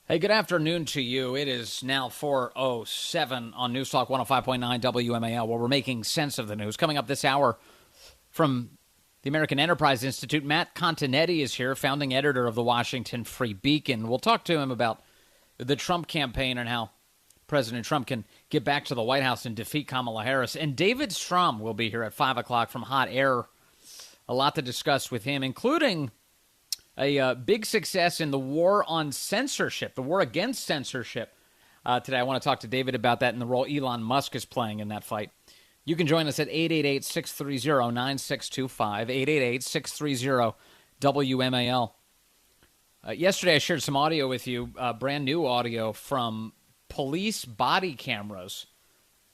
Hey, good afternoon to you. It is now 4:07 on Newstalk 105.9 WMAL, where we're making sense of the news. Coming up this hour from the American Enterprise Institute, Mathew Continetti is here, founding editor of the Washington Free Beacon. We'll talk to him about the Trump campaign and how President Trump can get back to the White House and defeat Kamala Harris. And David Strom will be here at 5 o'clock from Hot Air. A lot to discuss with him, including a big success in the war on censorship, the war against censorship. Today, I want to talk to David about that and the role Elon Musk is playing in that fight. You can join us at 888-630-9625, 888-630-WMAL. Yesterday, I shared some audio with you, brand new audio from police body cameras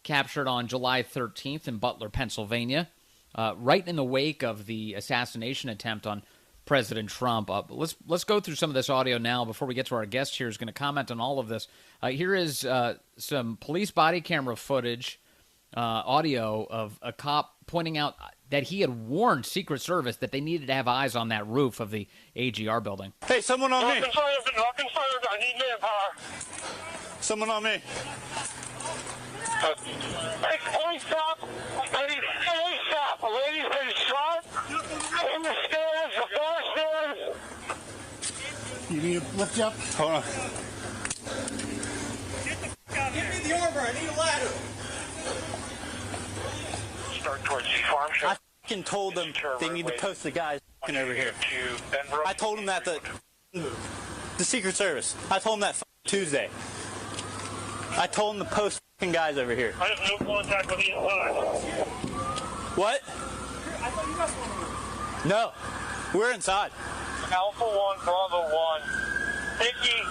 captured on July 13th in Butler, Pennsylvania, right in the wake of the assassination attempt on President Trump. Let's go through some of this audio now before we get to our guest here who's going to comment on all of this. Here is some police body camera footage, audio of a cop pointing out that he had warned Secret Service that they needed to have eyes on that roof of the AGR building. Hey, someone on me. Nothing further. I need manpower. Someone on me. Hey, please stop. Please stop. A lady's been shot in the stairs, the far stairs. You need to lift you up? Hold on. Give me the armor. I need a ladder. Start towards the farm shop. I fucking told them they need to post the guys over here. I told them that the Secret Service. I told them that Tuesday. I told them to post guys over here. I have no contact with the inside. What? I thought you guys were. No. We're inside. Alpha 1, Bravo 1. Vicky.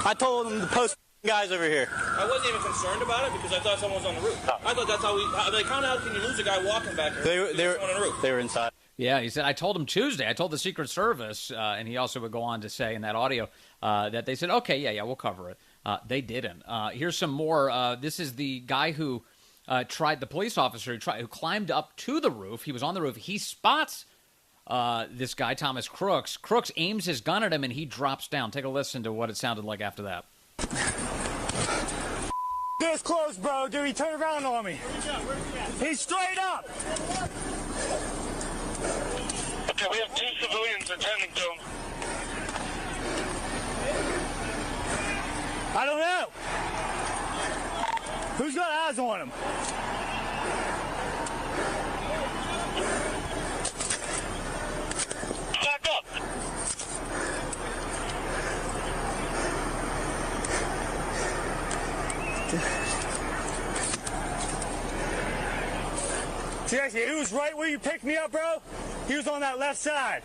I told them to post guys over here. I wasn't even concerned about it because I thought someone was on the roof. I thought that's how we. Like, how can you lose a guy walking back here? They were on the roof. They were inside. Yeah, he said, I told him Tuesday. I told the Secret Service, and he also would go on to say in that audio that they said, okay, yeah, we'll cover it. They didn't. Here's some more. This is the guy who the police officer who climbed up to the roof. He was on the roof. He spots this guy, Thomas Crooks. Crooks aims his gun at him, and he drops down. Take a listen to what it sounded like after that. This close, bro. Dude, he turned around on me. He's straight up. Okay, we have 2 civilians attending to him. I don't know. Who's got eyes on him? Back up. Seriously, he was right where you picked me up, bro. He was on that left side.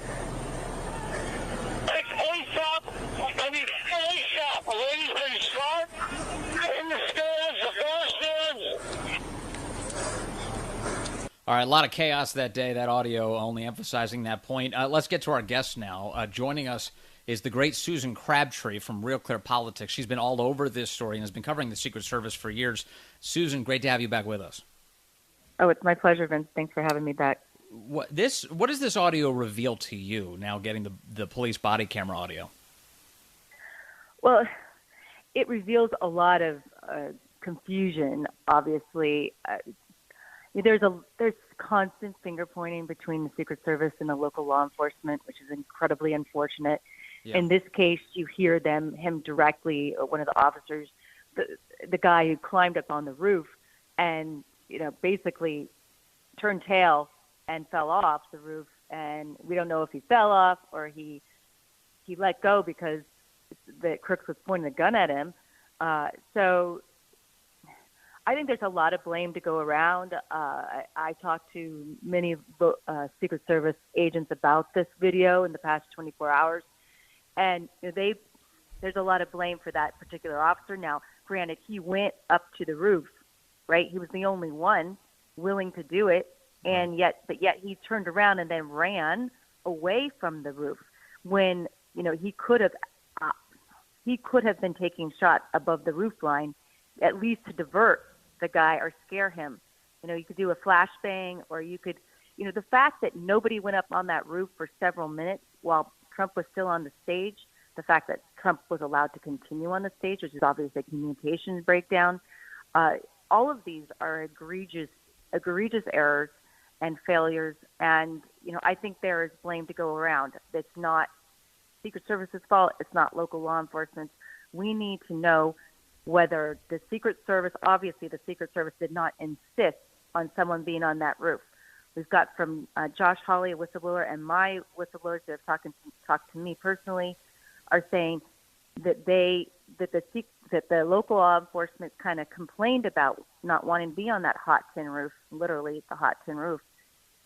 Hey, please stop. I mean, please stop. A lady's been shot in the stairs, the far stairs. All right, a lot of chaos that day, that audio only emphasizing that point. Let's get to our guest now. Joining us is the great Susan Crabtree from RealClearPolitics. She's been all over this story and has been covering the Secret Service for years. Susan, great to have you back with us. Oh, it's my pleasure, Vince. Thanks for having me back. What does this audio reveal to you now, getting the police body camera audio? Well, it reveals a lot of confusion, obviously. There's constant finger pointing between the Secret Service and the local law enforcement, which is incredibly unfortunate. Yeah. In this case, you hear him directly, one of the officers, the guy who climbed up on the roof and, basically turned tail and fell off the roof. And we don't know if he fell off or he let go because the Crooks was pointing the gun at him. So I think there's a lot of blame to go around. I talked to many Secret Service agents about this video in the past 24 hours, and there's a lot of blame for that particular officer. Now, granted, he went up to the roof, right? He was the only one willing to do it, and yet he turned around and then ran away from the roof when he could have been taking shots above the roof line, at least to divert the guy or scare him. You could do a flashbang, or you could, the fact that nobody went up on that roof for several minutes while Trump was still on the stage, the fact that Trump was allowed to continue on the stage, which is obviously a communications breakdown. All of these are egregious errors and failures. And, I think there is blame to go around. It's not Secret Service's fault. It's not local law enforcement. We need to know whether the Secret Service, obviously the Secret Service did not insist on someone being on that roof. We've got from Josh Hawley, a whistleblower, and my whistleblowers that have talked to me personally are saying that the local law enforcement kind of complained about not wanting to be on that hot tin roof, literally the hot tin roof,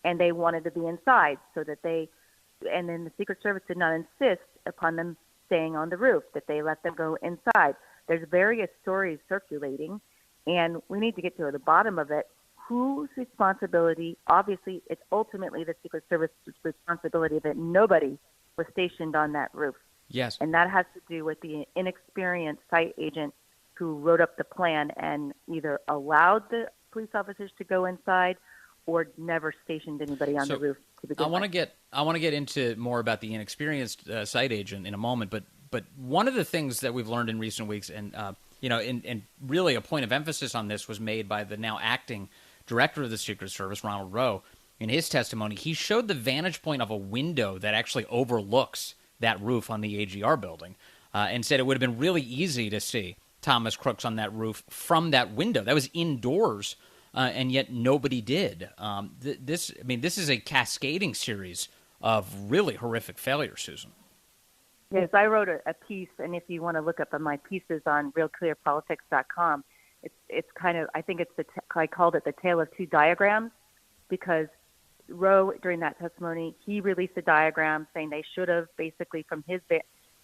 and they wanted to be inside and then the Secret Service did not insist upon them staying on the roof, that they let them go inside. There's various stories circulating, and we need to get to the bottom of it. Whose responsibility? Obviously, it's ultimately the Secret Service's responsibility that nobody was stationed on that roof. Yes. And that has to do with the inexperienced site agent who wrote up the plan and either allowed the police officers to go inside or never stationed anybody on the roof to begin with. I want to get into more about the inexperienced site agent in a moment, but one of the things that we've learned in recent weeks, and and really a point of emphasis on this was made by the now acting director of the Secret Service, Ronald Rowe. In his testimony, he showed the vantage point of a window that actually overlooks that roof on the AGR building, and said it would have been really easy to see Thomas Crooks on that roof from that window. That was indoors, and yet nobody did. This is a cascading series of really horrific failures, Susan. Yes, I wrote a piece, and if you want to look up on my pieces on RealClearPolitics.com, it's kind of, I think I called it the tale of two diagrams, because Rowe, during that testimony, he released a diagram saying they should have basically from his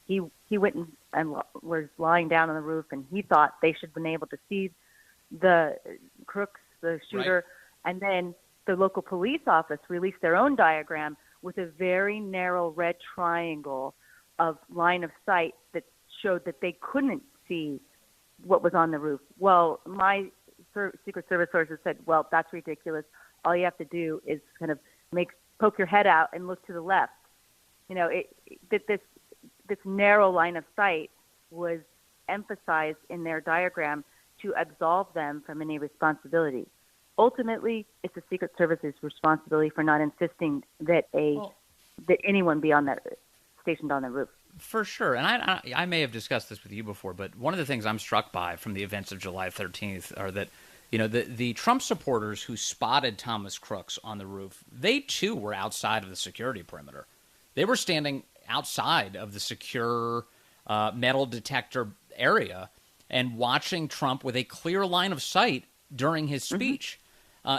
he went and was lying down on the roof, and he thought they should have been able to see the Crooks, the shooter, right. And then the local police office released their own diagram with a very narrow red triangle of line of sight that showed that they couldn't see what was on the roof. Well, my Secret Service sources said, well, that's ridiculous. All you have to do is kind of poke your head out and look to the left. This narrow line of sight was emphasized in their diagram to absolve them from any responsibility. Ultimately, it's the Secret Service's responsibility for not insisting that that anyone be stationed on the roof. For sure. And I may have discussed this with you before, but one of the things I'm struck by from the events of July 13th are that, the Trump supporters who spotted Thomas Crooks on the roof, they too were outside of the security perimeter. They were standing outside of the secure metal detector area and watching Trump with a clear line of sight during his speech.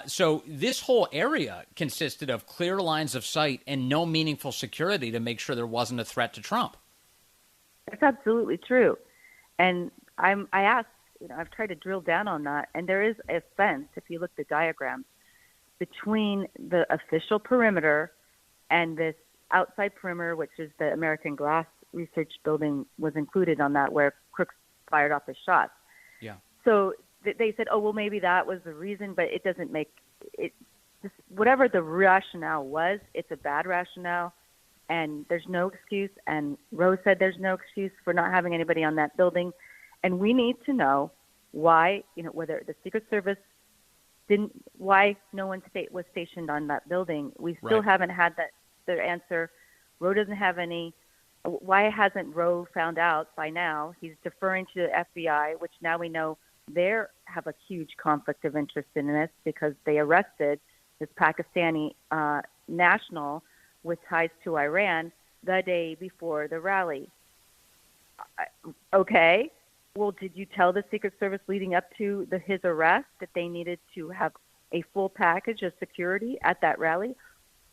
So this whole area consisted of clear lines of sight and no meaningful security to make sure there wasn't a threat to Trump. That's absolutely true. And I asked, I've tried to drill down on that, and there is a fence, if you look at the diagrams, between the official perimeter and this outside perimeter, which is the American Glass Research Building was included on that, where Crooks fired off his shots. Yeah. So they said, oh, well, maybe that was the reason, but it doesn't make it. Whatever the rationale was, it's a bad rationale, and there's no excuse. And Rose said there's no excuse for not having anybody on that building. And we need to know why, whether the Secret Service why no one was stationed on that building. We still haven't had their answer. Roe doesn't have any. Why hasn't Roe found out by now? He's deferring to the FBI, which now we know they have a huge conflict of interest in this because they arrested this Pakistani national with ties to Iran the day before the rally. Okay. Well, did you tell the Secret Service leading up to his arrest that they needed to have a full package of security at that rally?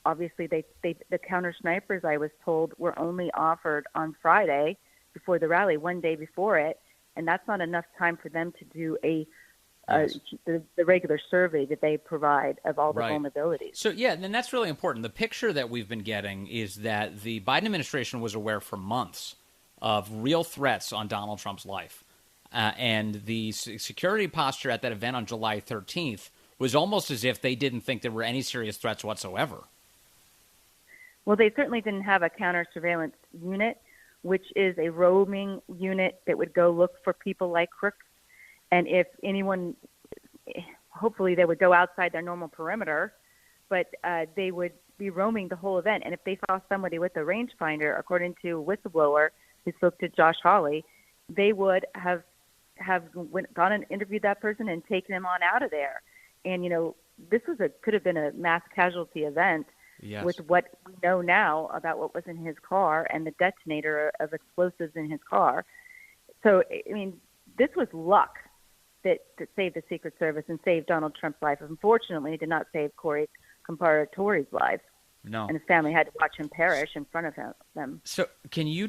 Obviously, the counter snipers, I was told, were only offered on Friday before the rally, one day before it, and that's not enough time for them to do the regular survey that they provide of all the vulnerabilities. So, yeah, and that's really important. The picture that we've been getting is that the Biden administration was aware for months of real threats on Donald Trump's life. And the security posture at that event on July 13th was almost as if they didn't think there were any serious threats whatsoever. Well, they certainly didn't have a counter surveillance unit, which is a roaming unit that would go look for people like crooks. And if anyone, hopefully they would go outside their normal perimeter, but they would be roaming the whole event. And if they saw somebody with a rangefinder, according to a whistleblower who spoke to Josh Hawley, they would have gone and interviewed that person and taken him on out of there. And, this could have been a mass casualty event. Yes. With what we know now about what was in his car and the detonator of explosives in his car. So, I mean, this was luck that saved the Secret Service and saved Donald Trump's life. Unfortunately, it did not save Corey Comparatore's life. No. And his family had to watch him perish in front of them. So can you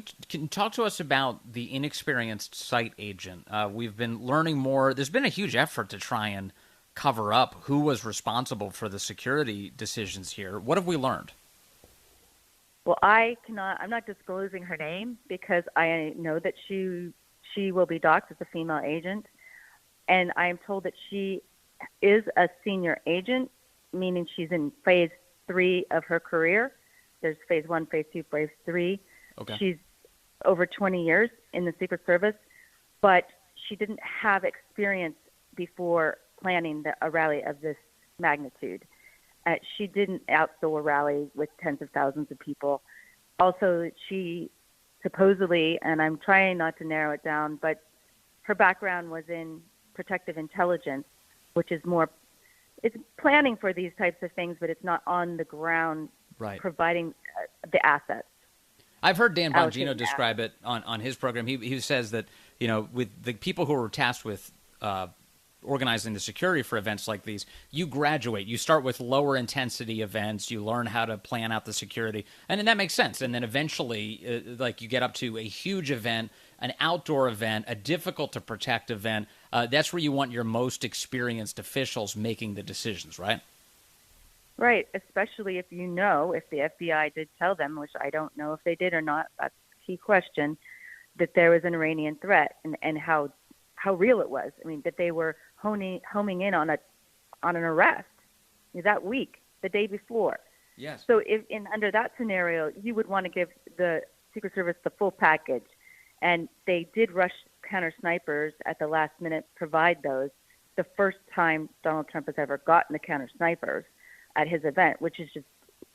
talk to us about the inexperienced site agent? We've been learning more. There's been a huge effort to try and cover up who was responsible for the security decisions here. What have we learned? Well, I'm not disclosing her name because I know that she will be doxxed as a female agent. And I am told that she is a senior agent, meaning she's in phase 3 of her career. There's phase 1, phase 2, phase 3. Okay. She's over 20 years in the Secret Service, but she didn't have experience before planning a rally of this magnitude. She didn't outdoor rally with tens of thousands of people. Also, she supposedly, and I'm trying not to narrow it down, but her background was in protective intelligence, which is more, it's planning for these types of things, but it's not on the ground providing the assets. I've heard Dan Bongino describe it on his program. He says that, with the people who are tasked with organizing the security for events like these, you graduate. You start with lower intensity events. You learn how to plan out the security. And then that makes sense. And then eventually, you get up to a huge event, an outdoor event, a difficult to protect event. That's where you want your most experienced officials making the decisions, right? Right, especially if if the FBI did tell them, which I don't know if they did or not, that's the key question, that there was an Iranian threat and how real it was. I mean, that they were homing in on an arrest that week, the day before. Yes. So under that scenario, you would want to give the Secret Service the full package. And they did rush counter snipers at the last minute, provide those. The first time Donald Trump has ever gotten the counter snipers at his event, which is just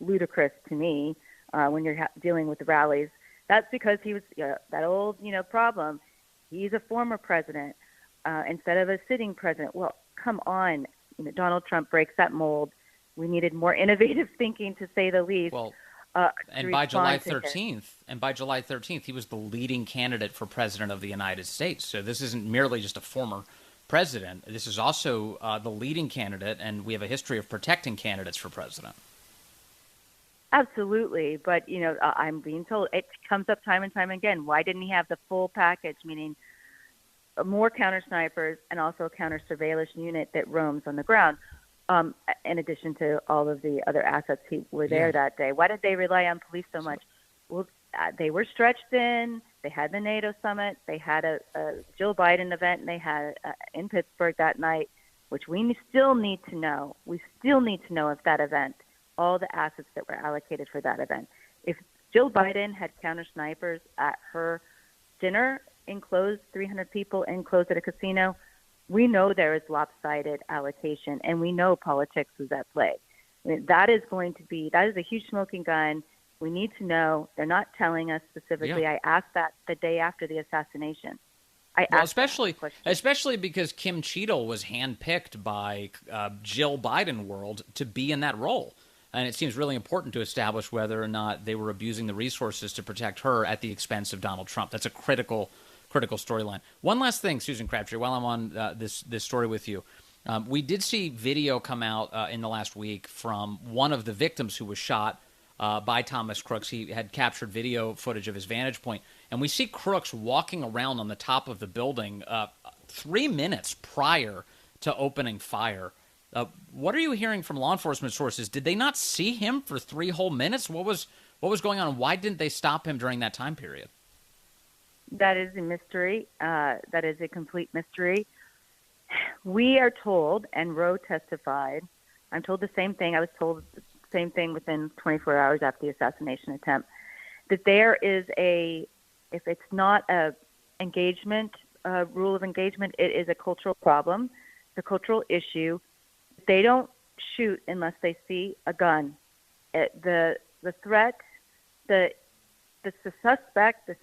ludicrous to me when you're dealing with the rallies. That's because he was that old, problem. He's a former president instead of a sitting president. Well, come on. Donald Trump breaks that mold. We needed more innovative thinking, to say the least. Well, and by July 13th, he was the leading candidate for president of the United States. So this isn't merely just a former president. This is also the leading candidate, and we have a history of protecting candidates for president. Absolutely, but I'm being told it comes up time and time again. Why didn't he have the full package, meaning more counter snipers and also a counter surveillance unit that roams on the ground, in addition to all of the other assets were there that day? Why did they rely on police so much? Well, they were stretched thin. They had the NATO summit. They had a Jill Biden event, and they had in Pittsburgh that night, which we still need to know. We still need to know if that event, all the assets that were allocated for that event. If Jill Biden had counter snipers at her dinner, enclosed, 300 people enclosed at a casino, we know there is lopsided allocation, and we know politics was at play. I mean, that is a huge smoking gun. We need to know. They're not telling us specifically. Yeah. I asked that the day after the assassination. Especially because Kim Cheadle was handpicked by Jill Biden world to be in that role. And it seems really important to establish whether or not they were abusing the resources to protect her at the expense of Donald Trump. That's a critical storyline. One last thing, Susan Crabtree, while I'm on this story with you. We did see video come out in the last week from one of the victims who was shot by Thomas Crooks. He had captured video footage of his vantage point. And we see Crooks walking around on the top of the building 3 minutes prior to opening fire. What are you hearing from law enforcement sources? Did they not see him for 3 whole minutes? What was going on? Why didn't they stop him during that time period? That is a mystery. That is a complete mystery. We are told, and Roe testified, I'm told the same thing. I was told same thing within 24 hours after the assassination attempt, that there is if it's not a rule of engagement, it is a cultural problem, the cultural issue. They don't shoot unless they see a gun. The threat, the suspect, the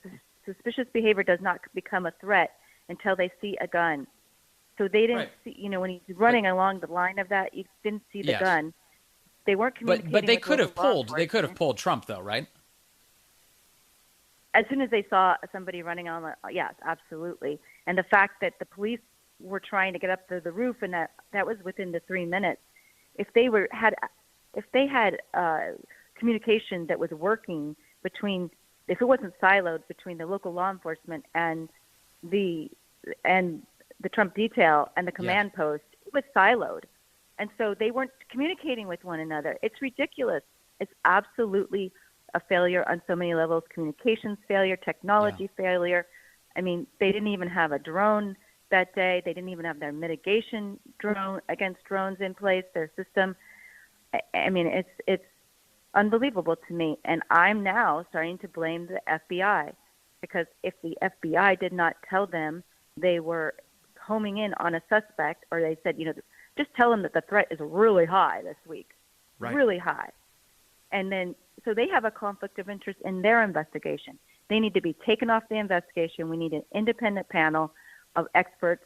suspicious behavior does not become a threat until they see a gun. So they didn't see, when he's running along the line of that, you didn't see the gun. They weren't communicating. But they with could have local pulled. They could have pulled Trump, though, right? As soon as they saw somebody running on yes, absolutely. And the fact that the police were trying to get up to the roof, and that was within the 3 minutes. If they had communication that was working if it wasn't siloed between the local law enforcement and the Trump detail and the command post, it was siloed. And so they weren't communicating with one another. It's ridiculous. It's absolutely a failure on so many levels, communications failure, technology failure. I mean, they didn't even have a drone that day. They didn't even have their mitigation drone against drones in place, their system. I mean, it's unbelievable to me. And I'm now starting to blame the FBI, because if the FBI did not tell them they were homing in on a suspect, or they said, just tell them that the threat is really high this week, really high. And then, so they have a conflict of interest in their investigation. They need to be taken off the investigation. We need an independent panel of experts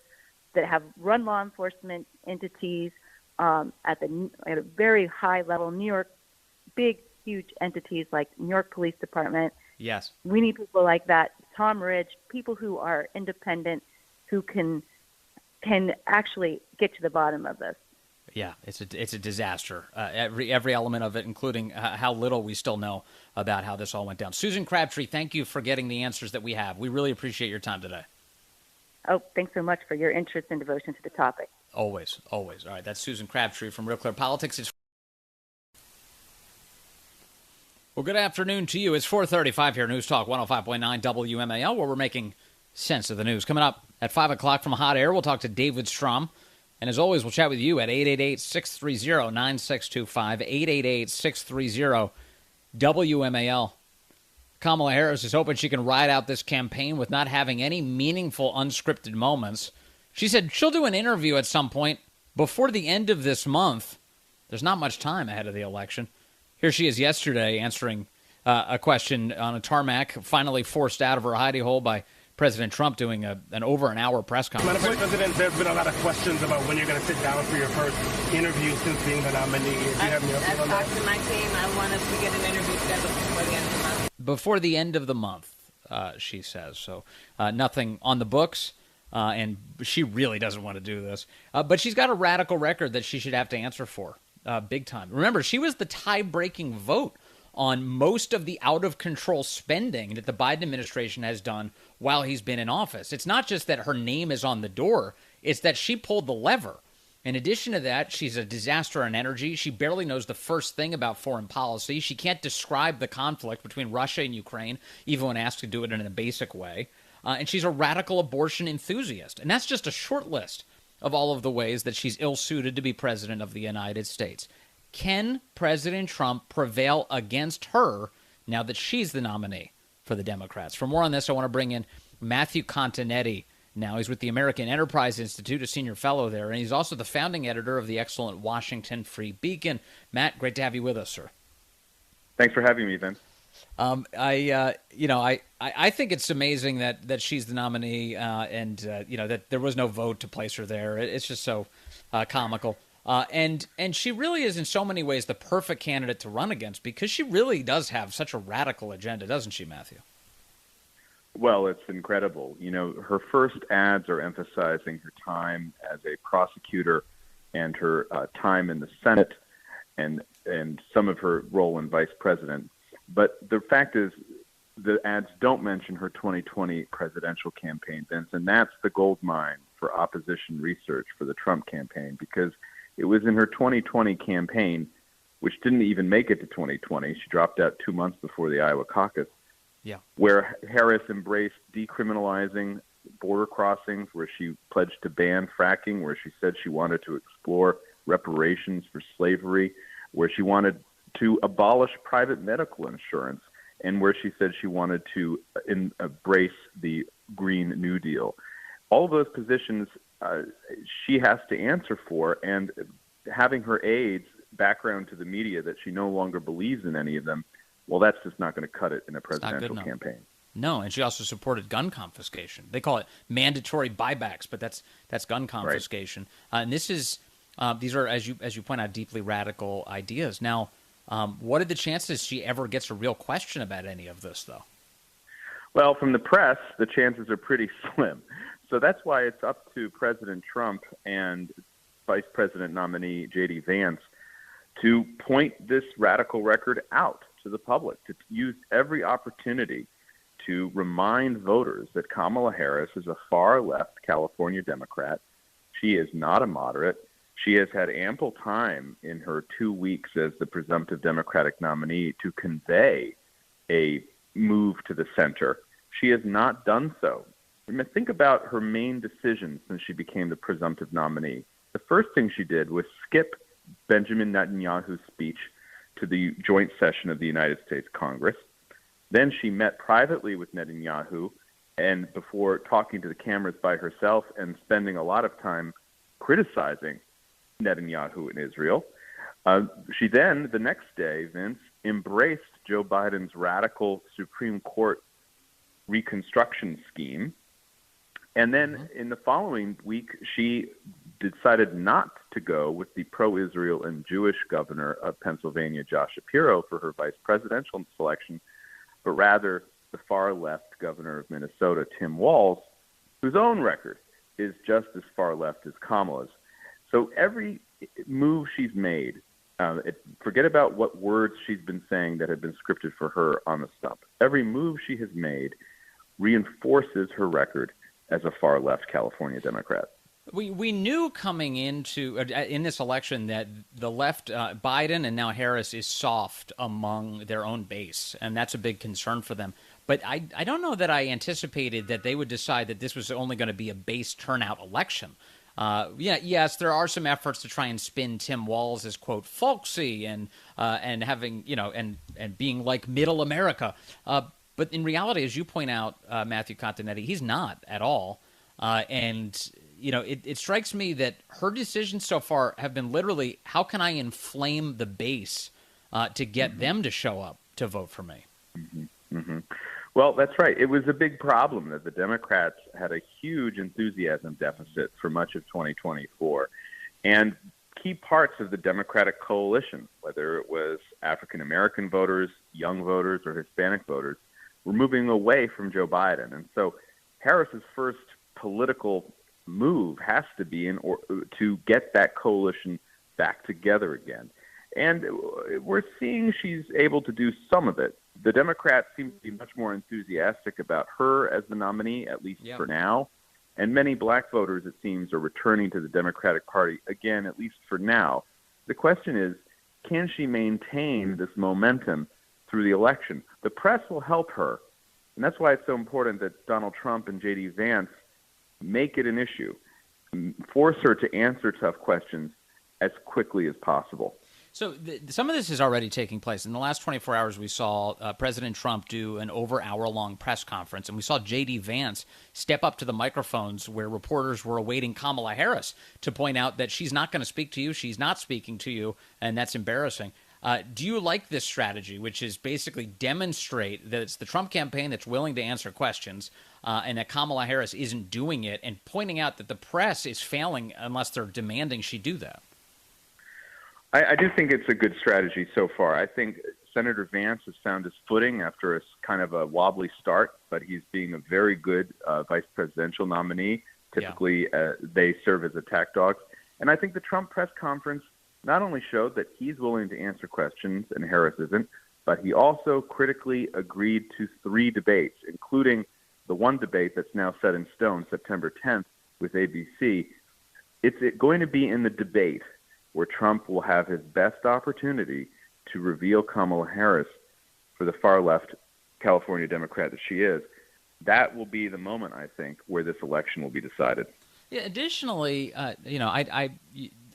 that have run law enforcement entities at a very high level. New York, big, huge entities like New York Police Department. Yes. We need people like that. Tom Ridge, people who are independent, who can actually get to the bottom of this. Yeah, it's a disaster. Every element of it, including how little we still know about how this all went down. Susan Crabtree, thank you for getting the answers that we have. We really appreciate your time today. Oh, thanks so much for your interest and devotion to the topic. Always, always. All right, that's Susan Crabtree from Real Clear Politics. Well, good afternoon to you. It's 4:35 here, News Talk 105.9 WMAL, where we're making sense of the news. Coming up at 5 o'clock from Hot Air, we'll talk to David Strom. And as always, we'll chat with you at 888-630-9625, 888-630-WMAL. Kamala Harris is hoping she can ride out this campaign with not having any meaningful unscripted moments. She said she'll do an interview at some point before the end of this month. There's not much time ahead of the election. Here she is yesterday answering a question on a tarmac, finally forced out of her hidey hole by President Trump doing an over-an-hour press conference. Madam President, there's been a lot of questions about when you're going to sit down for your first interview since being the nominee. Do you have any update on that? I've talked to my team. I want us to get an interview scheduled before the end of the month. Before the end of the month, she says. So nothing on the books, and she really doesn't want to do this. But she's got a radical record that she should have to answer for, big time. Remember, she was the tie-breaking vote on most of the out-of-control spending that the Biden administration has done while he's been in office. It's not just that her name is on the door, it's that she pulled the lever. In addition to that, she's a disaster on energy. She barely knows the first thing about foreign policy. She can't describe the conflict between Russia and Ukraine, even when asked to do it in a basic way. And she's a radical abortion enthusiast. And that's just a short list of all of the ways that she's ill-suited to be president of the United States. Can President Trump prevail against her now that she's the nominee for the Democrats? For more on this, I want to bring in Mathew Continetti now. He's with the American Enterprise Institute, a senior fellow there, and he's also the founding editor of the excellent Washington Free Beacon. Matt, great to have you with us, sir. Thanks for having me, Vince. I think it's amazing that she's the nominee, and that there was no vote to place her there. It's just so comical. And she really is in so many ways the perfect candidate to run against, because she really does have such a radical agenda, doesn't she, Mathew? Well, it's incredible. Her first ads are emphasizing her time as a prosecutor and her time in the Senate and some of her role in vice president. But the fact is, the ads don't mention her 2020 presidential campaign, Vince, and that's the gold mine for opposition research for the Trump campaign, because it was in her 2020 campaign, which didn't even make it to 2020. She dropped out 2 months before the Iowa caucus, where Harris embraced decriminalizing border crossings, where she pledged to ban fracking, where she said she wanted to explore reparations for slavery, where she wanted to abolish private medical insurance, and where she said she wanted to embrace the Green New Deal. All those positions she has to answer for, and having her aides background to the media that she no longer believes in any of them, well, that's just not going to cut it in a presidential campaign. No, and she also supported gun confiscation. They call it mandatory buybacks, but that's gun confiscation. Right. And these are, as you point out, deeply radical ideas. Now, what are the chances she ever gets a real question about any of this, though? Well, from the press, the chances are pretty slim. So that's why it's up to President Trump and Vice President nominee J.D. Vance to point this radical record out to the public, to use every opportunity to remind voters that Kamala Harris is a far-left California Democrat. She is not a moderate. She has had ample time in her 2 weeks as the presumptive Democratic nominee to convey a move to the center. She has not done so. I mean, think about her main decision since she became the presumptive nominee. The first thing she did was skip Benjamin Netanyahu's speech to the joint session of the United States Congress. Then she met privately with Netanyahu, and before talking to the cameras by herself and spending a lot of time criticizing Netanyahu in Israel, she then, the next day, Vince, embraced Joe Biden's radical Supreme Court reconstruction scheme. And then in the following week, she decided not to go with the pro-Israel and Jewish governor of Pennsylvania, Josh Shapiro, for her vice presidential selection, but rather the far-left governor of Minnesota, Tim Walz, whose own record is just as far-left as Kamala's. So every move she's made, forget about what words she's been saying that have been scripted for her on the stump. Every move she has made reinforces her record as a far-left California Democrat. We knew coming into in this election that the left, Biden and now Harris, is soft among their own base, and that's a big concern for them. But I don't know that I anticipated that they would decide that this was only going to be a base turnout election. Yes, there are some efforts to try and spin Tim Walz as, quote, folksy and having, and being like middle America. But in reality, as you point out, Mathew Continetti, he's not at all. It strikes me that her decisions so far have been literally, how can I inflame the base to get them to show up to vote for me? Well, that's right. It was a big problem that the Democrats had a huge enthusiasm deficit for much of 2024. And key parts of the Democratic coalition, whether it was African-American voters, young voters, or Hispanic voters, were moving away from Joe Biden. And so Harris's first political move has to be to get that coalition back together again. And we're seeing she's able to do some of it. The Democrats seem to be much more enthusiastic about her as the nominee, at least for now. And many black voters, it seems, are returning to the Democratic Party again, at least for now. The question is, can she maintain this momentum through the election? The press will help her. And that's why it's so important that Donald Trump and J.D. Vance make it an issue, force her to answer tough questions as quickly as possible. So some of this is already taking place. In the last 24 hours, we saw President Trump do an over-hour-long press conference, and we saw J.D. Vance step up to the microphones where reporters were awaiting Kamala Harris to point out that she's not going to speak to you, she's not speaking to you, and that's embarrassing. Do you like this strategy, which is basically demonstrate that it's the Trump campaign that's willing to answer questions and that Kamala Harris isn't doing it, and pointing out that the press is failing unless they're demanding she do that? I do think it's a good strategy so far. I think Senator Vance has found his footing after a kind of a wobbly start, but he's being a very good vice presidential nominee. Typically, they serve as attack dogs. And I think the Trump press conference not only showed that he's willing to answer questions and Harris isn't, but he also critically agreed to 3 debates, including the one debate that's now set in stone, September 10th, with ABC. It's going to be in the debate where Trump will have his best opportunity to reveal Kamala Harris for the far-left California Democrat that she is. That will be the moment, I think, where this election will be decided. Yeah, additionally, I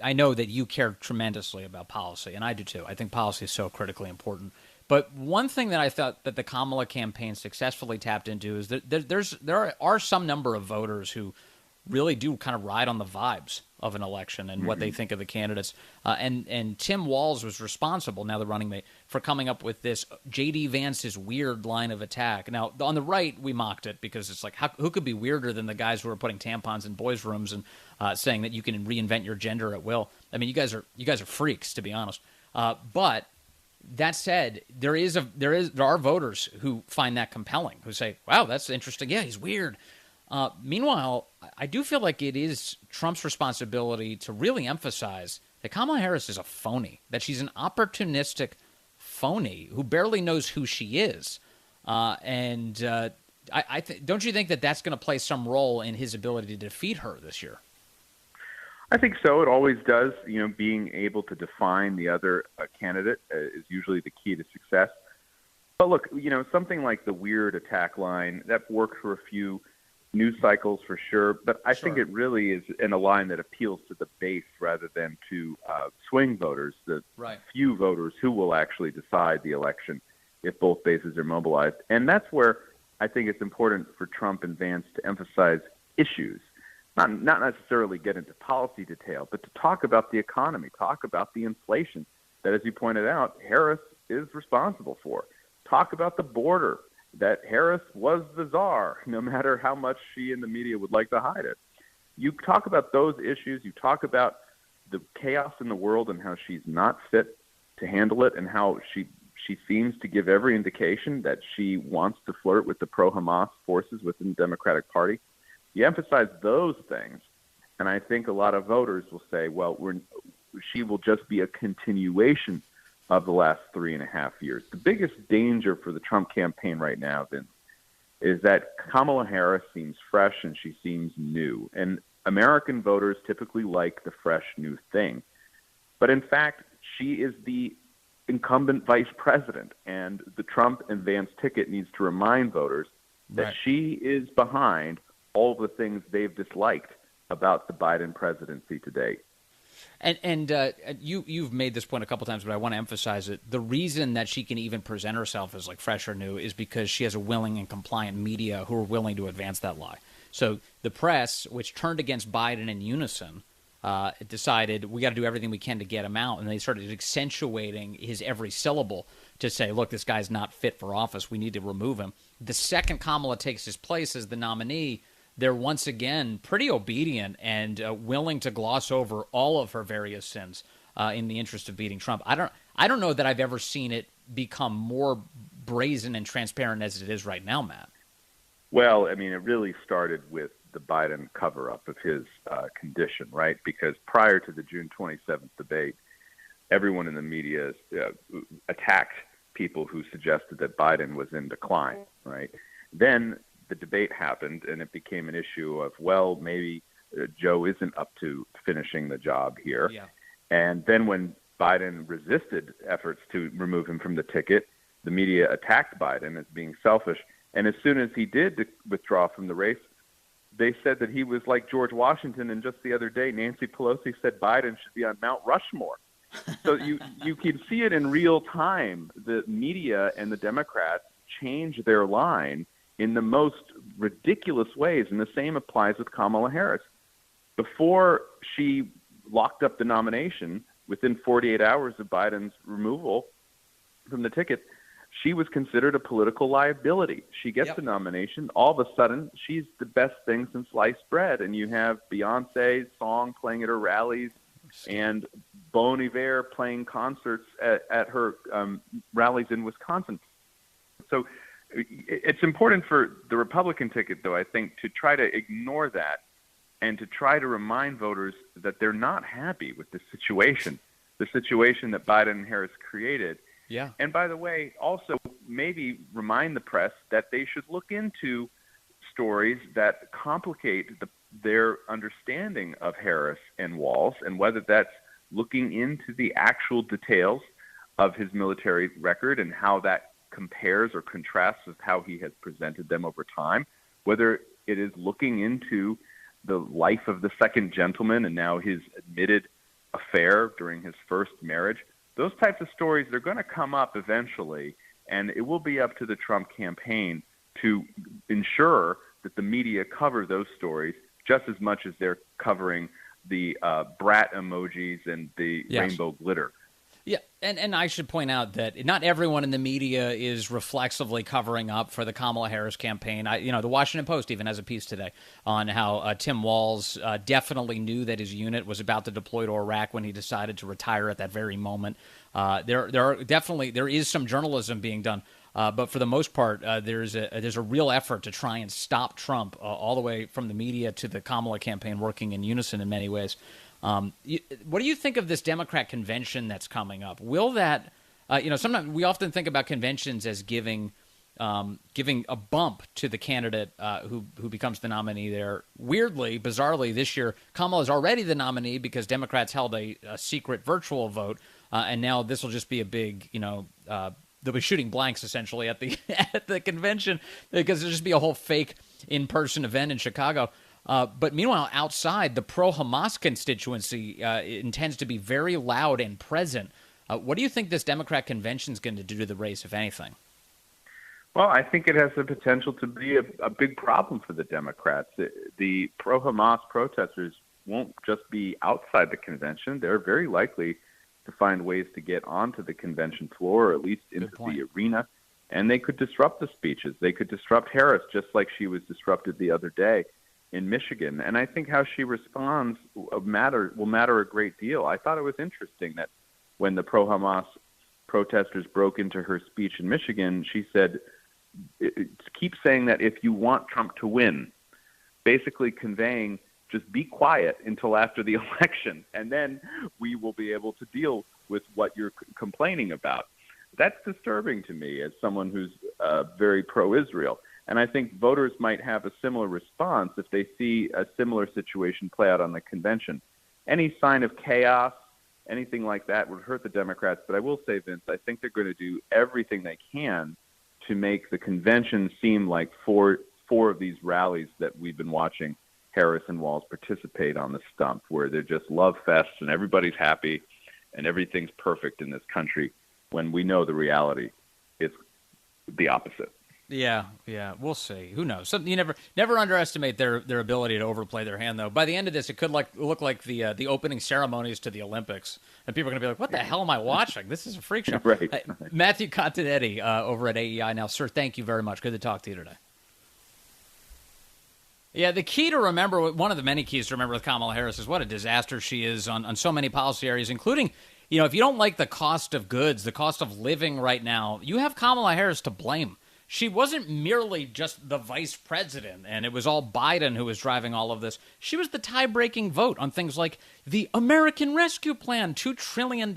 I know that you care tremendously about policy, and I do too. I think policy is so critically important. But one thing that I thought that the Kamala campaign successfully tapped into is that there are some number of voters who really do kind of ride on the vibes of an election and what they think of the candidates. And Tim Walz was responsible, now the running mate, for coming up with this J.D. Vance's weird line of attack. Now, on the right, we mocked it because it's like, who could be weirder than the guys who are putting tampons in boys' rooms and saying that you can reinvent your gender at will? I mean, you guys are freaks, to be honest. But that said, there are voters who find that compelling, who say, wow, that's interesting. Yeah, he's weird. Meanwhile, I do feel like it is Trump's responsibility to really emphasize that Kamala Harris is a phony, that she's an opportunistic phony who barely knows who she is. Don't you think that that's going to play some role in his ability to defeat her this year? I think so. It always does. Being able to define the other candidate is usually the key to success. But look, something like the weird attack line, that worked for a few news cycles for sure, but I think it really is in a line that appeals to the base rather than to swing voters, the few voters who will actually decide the election if both bases are mobilized. And that's where I think it's important for Trump and Vance to emphasize issues, not necessarily get into policy detail, but to talk about the economy, talk about the inflation that, as you pointed out, Harris is responsible for. Talk about the border, that Harris was the czar, no matter how much she and the media would like to hide it. You talk about those issues. You talk about the chaos in the world and how she's not fit to handle it, and how she seems to give every indication that she wants to flirt with the pro-Hamas forces within the Democratic Party. You emphasize those things, and I think a lot of voters will say, well, she will just be a continuation of the last 3.5 years. The biggest danger for the Trump campaign right now, Vince, is that Kamala Harris seems fresh and she seems new. And American voters typically like the fresh new thing. But in fact, she is the incumbent vice president, and the Trump and Vance ticket needs to remind voters that she is behind all the things they've disliked about the Biden presidency today. And you've made this point a couple times, but I want to emphasize it. The reason that she can even present herself as like fresh or new is because she has a willing and compliant media who are willing to advance that lie. So the press, which turned against Biden in unison, decided we got to do everything we can to get him out, and they started accentuating his every syllable to say, look, this guy's not fit for office. We need to remove him. The second Kamala takes his place as the nominee, they're once again pretty obedient and willing to gloss over all of her various sins in the interest of beating Trump. I don't know that I've ever seen it become more brazen and transparent as it is right now, Matt. Well, I mean, it really started with the Biden cover-up of his condition, right? Because prior to the June 27th debate, everyone in the media attacked people who suggested that Biden was in decline, right? Then the debate happened, and it became an issue of, well, maybe Joe isn't up to finishing the job here. Yeah. And then when Biden resisted efforts to remove him from the ticket, the media attacked Biden as being selfish. And as soon as he did withdraw from the race, they said that he was like George Washington. And just the other day, Nancy Pelosi said Biden should be on Mount Rushmore. So you can see it in real time. The media and the Democrats change their line in the most ridiculous ways, and the same applies with Kamala Harris. Before she locked up the nomination, within 48 hours of Biden's removal from the ticket, she was considered a political liability. She gets the nomination. All of a sudden, she's the best thing since sliced bread, and you have Beyonce's song playing at her rallies and Bon Iver playing concerts at her rallies in Wisconsin. So it's important for the Republican ticket, though, I think, to try to ignore that and to try to remind voters that they're not happy with the situation that Biden and Harris created. Yeah. And by the way, also maybe remind the press that they should look into stories that complicate their understanding of Harris and Walz, and whether that's looking into the actual details of his military record and how that compares or contrasts with how he has presented them over time, whether it is looking into the life of the second gentleman and now his admitted affair during his first marriage. Those types of stories, they're going to come up eventually, and it will be up to the Trump campaign to ensure that the media cover those stories just as much as they're covering the brat emojis and the rainbow glitter. Yeah, and I should point out that not everyone in the media is reflexively covering up for the Kamala Harris campaign. The Washington Post even has a piece today on how Tim Walz definitely knew that his unit was about to deploy to Iraq when he decided to retire at that very moment. There is some journalism being done, but for the most part, there's a real effort to try and stop Trump all the way from the media to the Kamala campaign working in unison in many ways. What do you think of this Democrat convention that's coming up? Will that, sometimes we often think about conventions as giving a bump to the candidate who becomes the nominee there. Weirdly, bizarrely, this year, Kamala is already the nominee because Democrats held a secret virtual vote, and now this will just be a big, they'll be shooting blanks essentially at the convention because there'll just be a whole fake in-person event in Chicago. But meanwhile, outside, the pro-Hamas constituency intends to be very loud and present. What do you think this Democrat convention is going to do to the race, if anything? Well, I think it has the potential to be a big problem for the Democrats. The pro-Hamas protesters won't just be outside the convention. They're very likely to find ways to get onto the convention floor, or at least into the arena, and they could disrupt the speeches. They could disrupt Harris, just like she was disrupted the other day in Michigan. And I think how she responds will matter a great deal. I thought it was interesting that when the pro-Hamas protesters broke into her speech in Michigan, she said, keep saying that if you want Trump to win, basically conveying just be quiet until after the election, and then we will be able to deal with what you're complaining about. That's disturbing to me as someone who's very pro-Israel. And I think voters might have a similar response if they see a similar situation play out on the convention. Any sign of chaos, anything like that would hurt the Democrats. But I will say, Vince, I think they're going to do everything they can to make the convention seem like four of these rallies that we've been watching Harris and Walz participate on the stump, where they're just love fests and everybody's happy and everything's perfect in this country, when we know the reality is the opposite. Yeah, we'll see. Who knows? You never underestimate their ability to overplay their hand, though. By the end of this, it could look like the opening ceremonies to the Olympics, and people are going to be like, "What the hell am I watching? This is a freak show." Right. Mathew Continetti over at AEI now, sir. Thank you very much. Good to talk to you today. Yeah, the key to remember, one of the many keys to remember with Kamala Harris is what a disaster she is on so many policy areas, including, if you don't like the cost of goods, the cost of living right now, you have Kamala Harris to blame. She wasn't merely just the vice president, and it was all Biden who was driving all of this. She was the tie-breaking vote on things like the American Rescue Plan, $2 trillion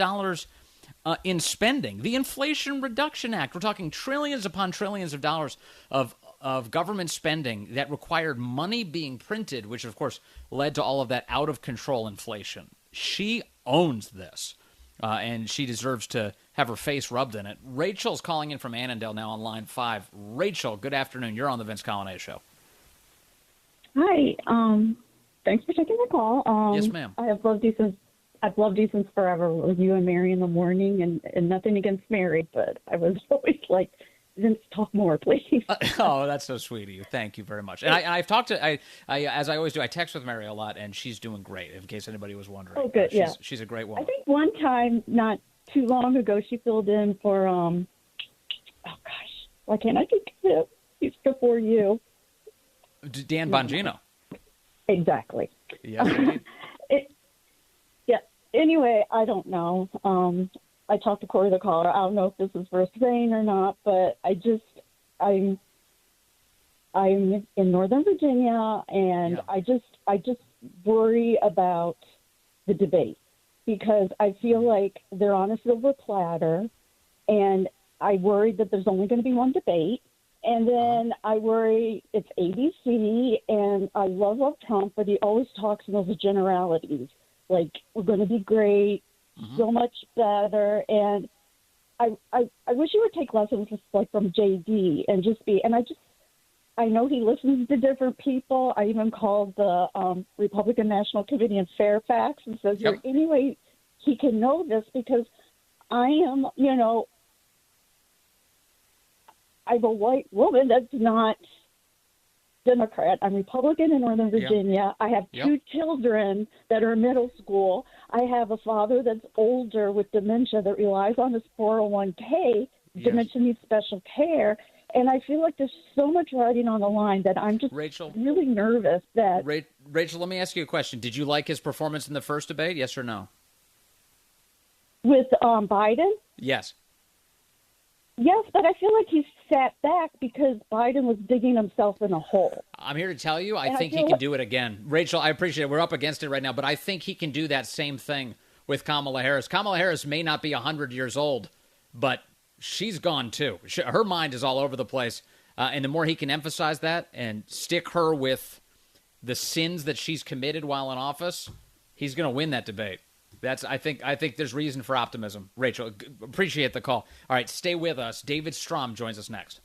in spending, the Inflation Reduction Act. We're talking trillions upon trillions of dollars of government spending that required money being printed, which, of course, led to all of that out-of-control inflation. She owns this, and she deserves to have her face rubbed in it. Rachel's calling in from Annandale now on line 5. Rachel, good afternoon. You're on the Vince Collins Show. Hi. Thanks for taking the call. Yes, ma'am. I've loved you since forever with you and Mary in the morning, and nothing against Mary, but I was always like, Vince, talk more, please. Oh, that's so sweet of you. Thank you very much. And I've talked to, as I always do, I text with Mary a lot, and she's doing great, in case anybody was wondering. Oh, good, She's a great woman. I think one time, not too long ago, she filled in for, why can't I think of it? He's before you. Dan Bongino. Exactly. Yes, indeed. Anyway, I don't know. I talked to Corey the caller. I don't know if this is worth saying or not, but I'm in Northern Virginia, and I just worry about the debate, because I feel like they're on a silver platter, and I worry that there's only going to be one debate. And then I worry it's ABC, and I love Trump, but he always talks in those generalities, like we're going to be great, so much better. And I wish he would take lessons like from JD and just be. And I know he listens to different people. I even called the Republican National Committee in Fairfax and says, "Is there any way he can know this because I am, I'm a white woman that's not Democrat. I'm Republican in Northern Virginia. I have two children that are middle school. I have a father that's older with dementia that relies on his 401k. Dementia needs special care. And I feel like there's so much riding on the line that I'm just really nervous that... Rachel, let me ask you a question. Did you like his performance in the first debate, yes or no? With Biden? Yes. Yes, but I feel like he sat back because Biden was digging himself in a hole. I'm here to tell you, I think he can do it again. Rachel, I appreciate it. We're up against it right now, but I think he can do that same thing with Kamala Harris. Kamala Harris may not be 100 years old, but she's gone too. Her mind is all over the place. And the more he can emphasize that and stick her with the sins that she's committed while in office, he's going to win that debate. I think there's reason for optimism. Rachel, appreciate the call. All right, stay with us. David Strom joins us next.